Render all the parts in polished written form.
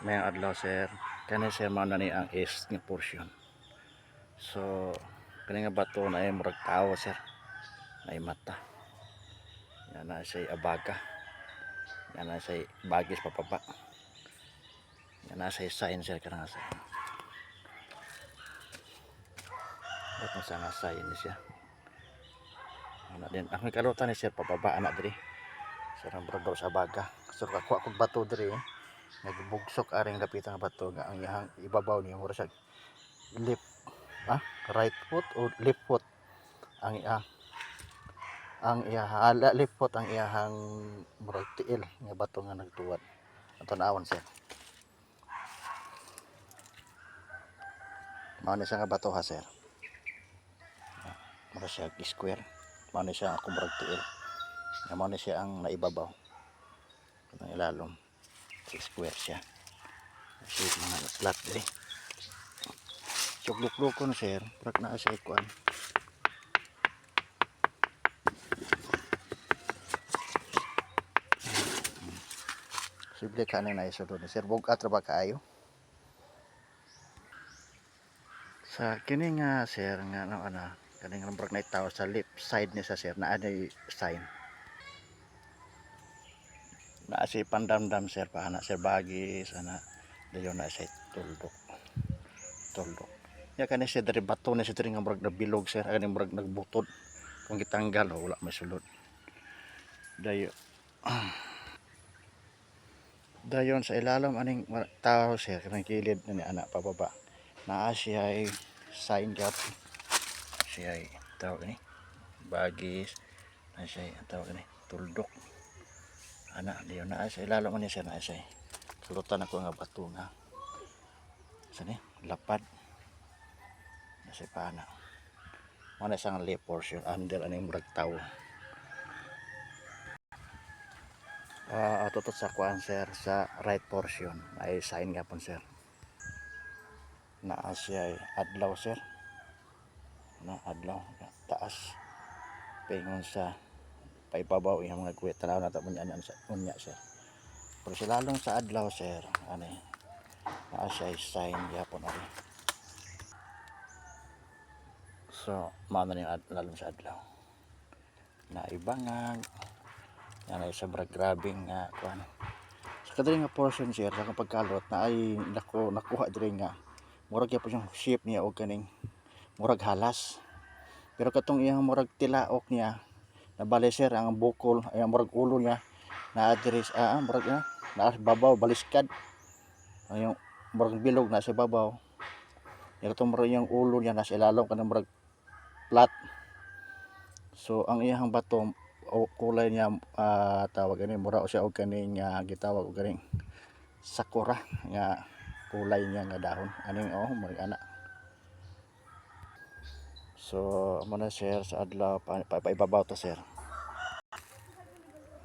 Mayang adlaw sir, kani sir mao na ni ang east nga portion. So kani nga bato na ay murag tao sir, na ay mata. Yan na say abaga. Yan na say bagis papapa. Yan na say sign sir kana sir. Ito sa nga sign ni siya. Ana din ang kalutan ni sir papaba ana diri. Sir ang bro sa abaga. So kakuha kog bato diri. Nagbugsok aring dapitan nga bato nga ang iyang ibabaw niya mura siya left right foot o left foot ang left foot ang iyahang murag tiil nga bato nga nagtuwad ato naawon sir. Mao ni siya nga bato ha sir, mura siya square, mao ni siya ako murag tiil nga mao ni siya ang naibabaw ang ilalom square siya kasi mga flat diri. Sugluk-lukon sir, prak naa siya ikuan. Simple ka na naisudod ni sir, bugat ra ba kaayo? Sa kini nga sir nga ano kaning number na itaw sa left side ni sa sir naa day sign. Naa si pandamdam sir pa ana sir bagis ana dayon na siya tuldok. Tuldok. Ya kani siya dari bato na siya diri nga murag nabilog sir, kani murag nagbutod. Kung gitanggal wala may sulod. Dayon sa ilalom aning tao sir kanang kilid ni ana pababa. Naa siya ay sign gap. Siya ay tawag ni bagis. Na siya ay tawag ni tuldok. Ana dayon naa sa ilalom ani siya naa siya. Sulutan ako nga bato nga. Sani lapad. Nasa pana. Mana sang left portion under aning murag tawo. Tutot sa kuan sir sa right portion ay sign gapon sir. Naa siya ay adlaw sir. Na adlaw taas. Pingon sa paibabaw yung mga kuwet tanaw na tapon yan sa unya sir. Pero silalong sa adlaw sir ani naa siya ay sign gapon ari. So mao na ning lalong sa adlaw. Naibangag yan ay sobra grabing nga kuan. Sa kadiri nga portion sir sa pagkalot na ay nakuha diri nga murag gyapon yung shape niya og kaning murag halas. Pero katong iyang murag tilaok niya nabali sir ang bukol ay murag ulo niya naa diri murag naa babaw baliskad. Ang murag bilog na sa babaw. Ito murag yung ulo niya nasa ilalom kanang murag flat. So ang iyang bato o kulay niya tawag ani mura siya og kaning gitawag og kaning sakura nga kulay niya nga dahon aning murag ana. So mo na sir sa adlaw paibabaw to sir.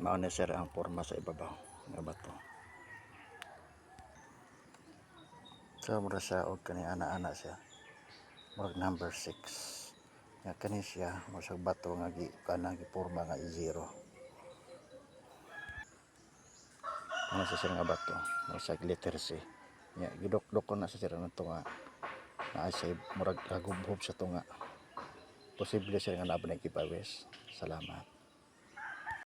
Mao na sir ang porma sa ibabaw nga bato. So mura siya og kaning ana-ana siya. Murag number 6. Nga kani siya mo sa bato nga kanang giporma nga zero. Ano sa sir nga bato mo sa letter C. Nya gidok-dokon na sa sir nato nga naa siya murag kagubhob sa tunga. Posible sir nga nabalik ipawis. Salamat.